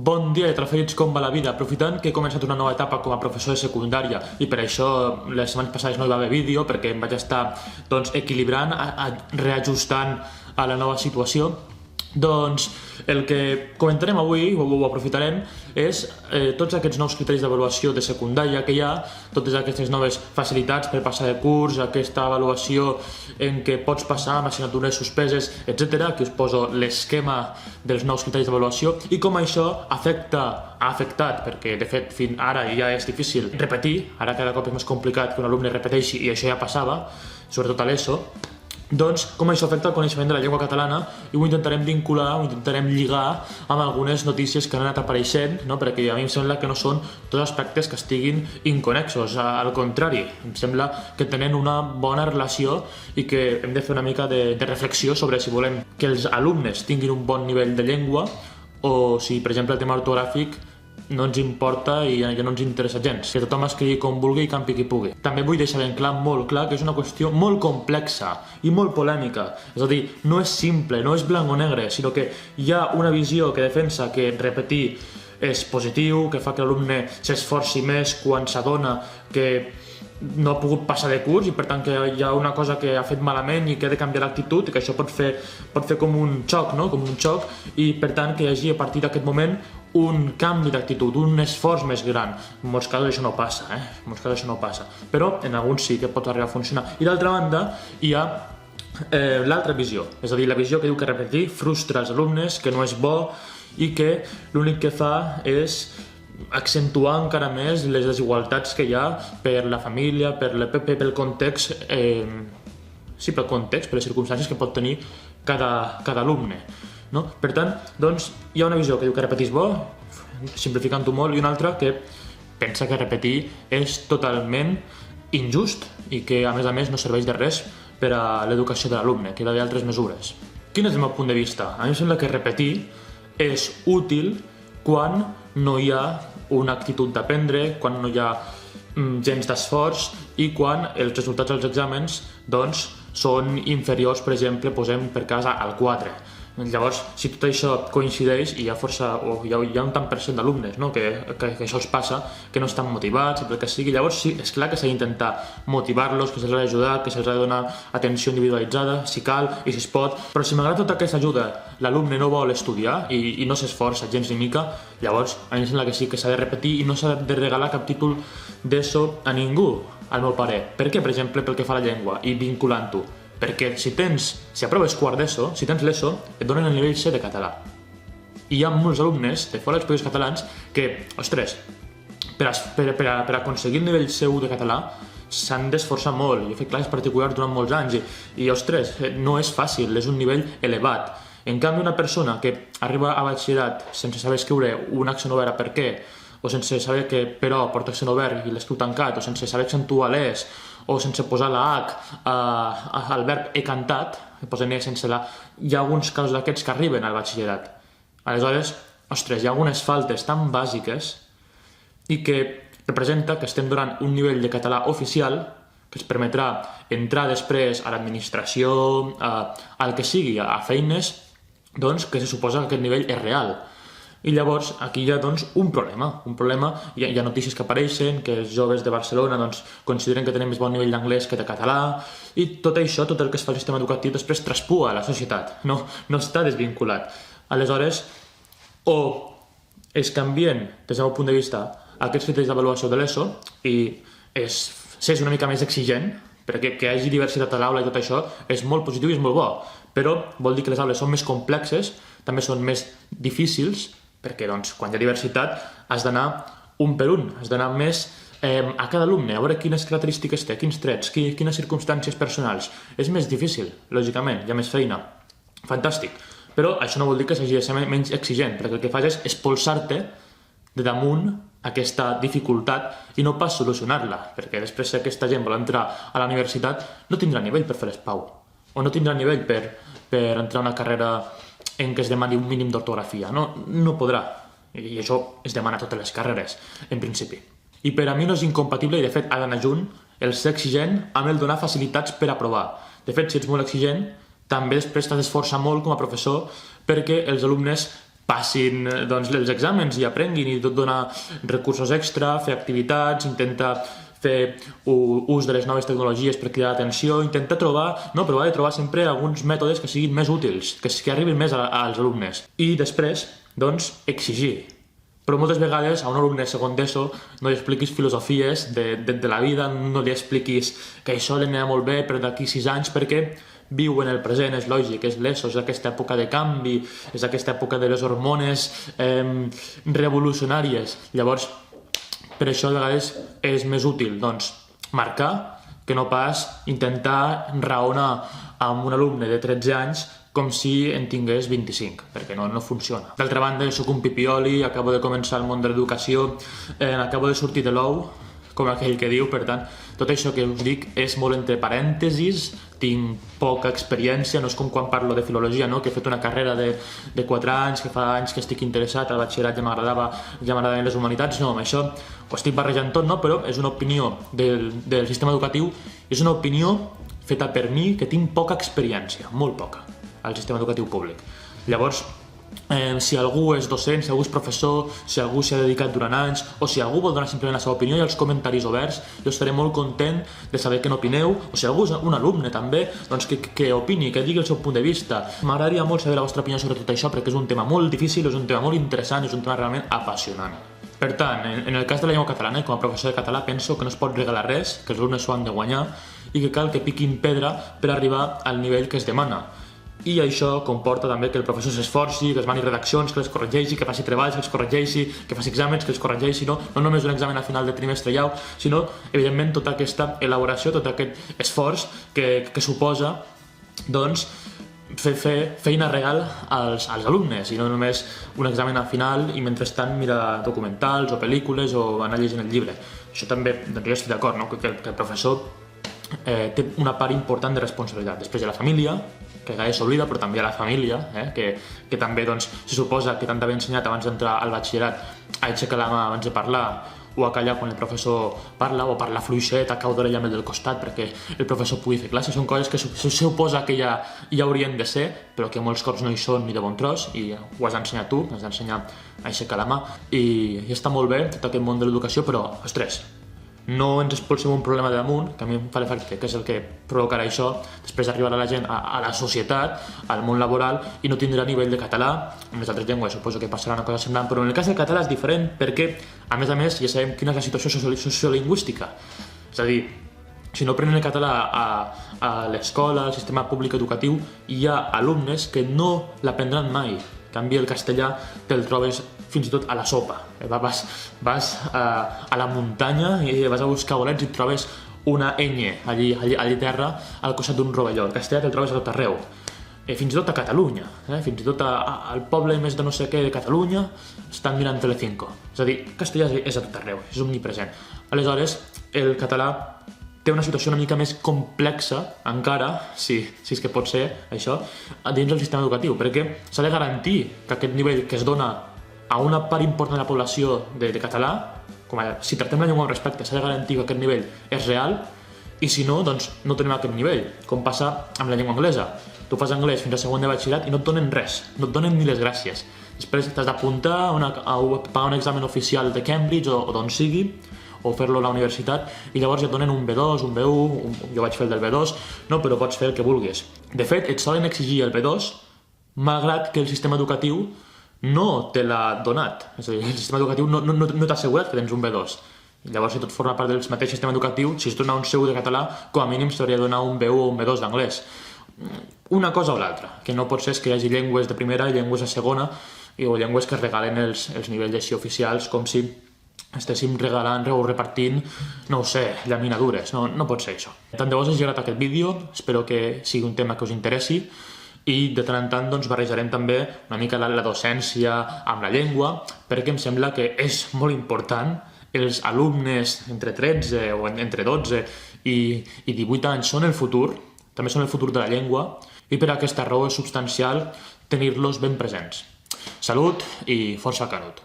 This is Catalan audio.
Bon dia i trafegits, com va la vida? Aprofitant que he començat una nova etapa com a professor de secundària i per això les setmanes passades no hi va haver vídeo perquè em vaig estar equilibrant, reajustant a la nova situació, doncs el que comentarem avui, o ho aprofitarem, és tots aquests nous criteris d'avaluació de secundària que hi ha, totes aquestes noves facilitats per passar de curs, aquesta avaluació en què pots passar amb assignatures suspeses, etc. Aquí us poso l'esquema dels nous criteris d'avaluació i com això ha afectat, perquè de fet fins ara ja és difícil repetir, ara cada cop és més complicat que un alumne repeteixi i això ja passava, sobretot a l'ESO, doncs com això afecta el coneixement de la llengua catalana i ho intentarem vincular, ho intentarem lligar amb algunes notícies que han anat apareixent, no? Perquè a mi em sembla que no són tots aspectes que estiguin inconexos, al contrari, em sembla que tenen una bona relació i que hem de fer una mica de reflexió sobre si volem que els alumnes tinguin un bon nivell de llengua o si, per exemple, el tema ortogràfic no ens importa i ja no ens interessa gens, que tothom escrigui com vulgui i campi qui pugui. També vull deixar ben clar, molt clar, que és una qüestió molt complexa i molt polèmica. És a dir, no és simple, no és blanc o negre, sinó que hi ha una visió que defensa que repetir és positiu, que fa que l'alumne s'esforci més quan s'adona que no ha pogut passar de curs i per tant que hi ha una cosa que ha fet malament i que ha de canviar l'actitud i que això pot fer com un xoc, no? Com un xoc, i per tant que hi hagi a partir d'aquest moment un canvi d'actitud, un esforç més gran. En molts casos això no passa, En molts casos això no passa, però en alguns sí que pot arribar a funcionar. I d'altra banda hi ha l'altra visió, és a dir, la visió que diu que repetir frustra els alumnes, que no és bo i que l'únic que fa és accentuar encara més les desigualtats que hi ha per la família, pel context, pel context, per les circumstàncies que pot tenir cada alumne. No? Per tant, doncs, hi ha una visió que diu que repetir és bo, simplificant-ho molt, i una altra que pensa que repetir és totalment injust i que, a més, no serveix de res per a l'educació de l'alumne, que hi ha d'haver altres mesures. Quin és el meu punt de vista? A mi em sembla que repetir és útil quan no hi ha una actitud d'aprendre, quan no hi ha gens d'esforç i quan els resultats dels exàmens doncs, són inferiors, per exemple, posem per cas al 4. Llavors, si tot això coincideix i hi ha un tant per cent d'alumnes, no? que això els passa, que no estan motivats i pel que sigui, llavors sí, és clar que s'ha d'intentar motivar-los, que se'ls ha d'ajudar, que se'ls ha de donar atenció individualitzada, si cal i si es pot, però si malgrat tota aquesta ajuda l'alumne no vol estudiar i no s'esforça gens ni mica, llavors a mi em sembla que sí que s'ha de repetir i no s'ha de regalar cap títol d'ESO a ningú, al meu parer. Per què, per exemple, pel que fa a la llengua i vinculant-ho? Perquè si aproves quart d'ESO, si tens l'ESO, et donen el nivell C de català. I hi ha molts alumnes de fora dels països catalans que, ostres, per aconseguir el nivell C1 de català s'han d'esforçar molt. Jo he fet classes particulars durant molts anys i ostres, no és fàcil, és un nivell elevat. En canvi, una persona que arriba a batxillerat sense saber escriure un accent obert a per què, o sense saber que però porta accent obert i l'escriu tancat, o sense saber accentuar l'ES, o sense posar la H al verb he cantat, que posen E sense la... Hi ha alguns casos d'aquests que arriben al batxillerat. Aleshores, ostres, hi ha algunes faltes tan bàsiques i que representa que estem donant un nivell de català oficial que ens permetrà entrar després a l'administració, al que sigui, a feines, doncs que se suposa que aquest nivell és real. I llavors aquí hi ha un problema, hi ha notícies que apareixen, que els joves de Barcelona consideren que tenen més bon nivell d'anglès que de català, i tot això, tot el que es fa al sistema educatiu després traspua a la societat, no està desvinculat. Aleshores, o es canvien, des del meu punt de vista, aquests criteris d'avaluació de l'ESO i s'és una mica més exigent, perquè que hi hagi diversitat a l'aula i tot això és molt positiu i és molt bo, però vol dir que les aules són més complexes, també són més difícils, perquè quan hi ha diversitat has d'anar un per un, has d'anar més a cada alumne, a veure quines característiques té, quins trets, quines circumstàncies personals. És més difícil, lògicament, hi ha més feina. Fantàstic. Però això no vol dir que s'hagi de ser menys exigent, perquè el que fas és expulsar-te de damunt aquesta dificultat i no pas solucionar-la, perquè després si aquesta gent vol entrar a la universitat no tindrà nivell per fer l'ESPAU, o no tindrà nivell per entrar a una carrera en què es demani un mínim d'ortografia. No podrà. I això es demana a totes les carreres, en principi. I per a mi no és incompatible, i de fet ha d'anar junt, el ser exigent amb el donar facilitats per aprovar. De fet, si ets molt exigent, també després t'has d'esforçar molt com a professor perquè els alumnes passin doncs, els exàmens i aprenguin i tot donar recursos extra, fer activitats, intenta fer ús de les noves tecnologies per cridar l'atenció, intenta provar de trobar sempre alguns mètodes que siguin més útils, que arribin més als alumnes. I després, doncs, exigir. Però moltes vegades a un alumne de segon d'ESO no li expliquis filosofies de la vida, no li expliquis que això li anirà molt bé per d'aquí 6 anys, perquè viu en el present, és lògic, és l'ESO, és aquesta època de canvi, és aquesta època de les hormones revolucionàries. Llavors, per això a vegades és més útil doncs, marcar que no pas intentar raonar amb un alumne de 13 anys com si en tingués 25, perquè no funciona. D'altra banda, jo soc un pipioli, acabo de començar el món de l'educació, acabo de sortir de l'ou, com aquell que diu, per tant, tot això que us dic és molt entre parèntesis, tinc poca experiència, no és com quan parlo de filologia, no? Que he fet una carrera de 4 anys, que fa anys que estic interessat, al batxillerat ja m'agradaven les humanitats, no, amb això ho estic barrejant tot, no? Però és una opinió del sistema educatiu, és una opinió feta per mi que tinc poca experiència, molt poca, al sistema educatiu públic. Llavors, si algú és docent, si algú és professor, si algú s'hi ha dedicat durant anys o si algú vol donar simplement la seva opinió i els comentaris oberts, jo estaré molt content de saber què n'opineu, o si algú és un alumne també, doncs que opini, que digui el seu punt de vista. M'agradaria molt saber la vostra opinió sobre tot això perquè és un tema molt difícil, és un tema molt interessant, és un tema realment apassionant. Per tant, en el cas de la llengua catalana, com a professor de català, penso que no es pot regalar res, que els alumnes s'ho han de guanyar i que cal que piquin pedra per arribar al nivell que es demana. I això comporta també que el professor s'esforci, que es mani redaccions, que les corregeixi, que faci treballs, que els corregeixi, que faci exàmens, que els corregeixi, no només un examen a final de trimestre ja, sinó, evidentment, tota aquesta elaboració, tot aquest esforç que suposa, doncs, fer feina real als alumnes i no només un examen a final i mentrestant mirar documentals o pel·lícules o anar llegint el llibre. Això també, doncs jo estic d'acord, no? Que el professor té una part important de responsabilitat. Després hi ha la família, que gairebé s'oblida, però també hi ha la família, que també doncs, se suposa que t'han d'haver ensenyat abans d'entrar al batxillerat a aixecar la mà abans de parlar o a callar quan el professor parla, o parlar fluixet, a cau d'orella amb el del costat perquè el professor pugui fer classe. Són coses que se suposa que ja haurien de ser, però que molts cops no hi són ni de bon tros, i ho has d'ensenyar tu, has d'ensenyar a aixecar la mà, i està molt bé tot aquest món de l'educació, però, ostres, no ens expulsem un problema de damunt, que a mi em fa l'efecte que és el que provocarà això, després arribarà la gent a la societat, al món laboral, i no tindrà nivell de català. En les altres llengües suposo que passarà una cosa semblant, però en el cas del català és diferent perquè, a més, ja sabem quina és la situació sociolingüística. És a dir, si no aprenen el català a l'escola, al sistema públic educatiu, hi ha alumnes que no l'aprendran mai. En canvi, el castellà te'l trobes fins i tot a la sopa. Vas a la muntanya i vas a buscar bolets i et trobes una enya allí terra al costat d'un rovelló. El castellà te'l trobes a tot arreu. Fins i tot a Catalunya, fins i tot al poble més de no sé què de Catalunya estan mirant Telecinco. És a dir, el castellà és a tot arreu, és omnipresent. Aleshores, el català té una situació una mica més complexa, encara, si és que pot ser això, dins del sistema educatiu, perquè s'ha de garantir que aquest nivell que es dona a una part important de la població de català, si tractem la llengua amb respecte, s'ha de garantir que aquest nivell és real, i si no, doncs no tenim aquest nivell, com passa amb la llengua anglesa. Tu fas anglès fins a segon de batxillerat i no et donen res, no et donen ni les gràcies. Després t'has d'apuntar a pagar un examen oficial de Cambridge o d'on sigui, o fer-lo a la universitat, i llavors ja et donen un B2, un B1, jo vaig fer el del B2, no, però pots fer el que vulguis. De fet, et solen exigir el B2, malgrat que el sistema educatiu no te l'ha donat. És a dir, el sistema educatiu no t'ha assegurat que tens un B2. Llavors, si tot forma part del mateix sistema educatiu, si es dona un C1 de català, com a mínim s'hauria de donar un B1 o un B2 d'anglès. Una cosa o l'altra, que no pot ser que hi hagi llengües de primera i llengües de segona, o llengües que es regalen els nivells així oficials, com si estéssim regalant o repartint, no ho sé, llaminadures. No pot ser això. Tant de bo us hagi agradat aquest vídeo, espero que sigui un tema que us interessi, i de tant en tant doncs, barrejarem també una mica la docència amb la llengua, perquè em sembla que és molt important. Els alumnes entre 13 o entre 12 i 18 anys són el futur, també són el futur de la llengua, i per aquesta raó és substancial tenir-los ben presents. Salut i força Canut!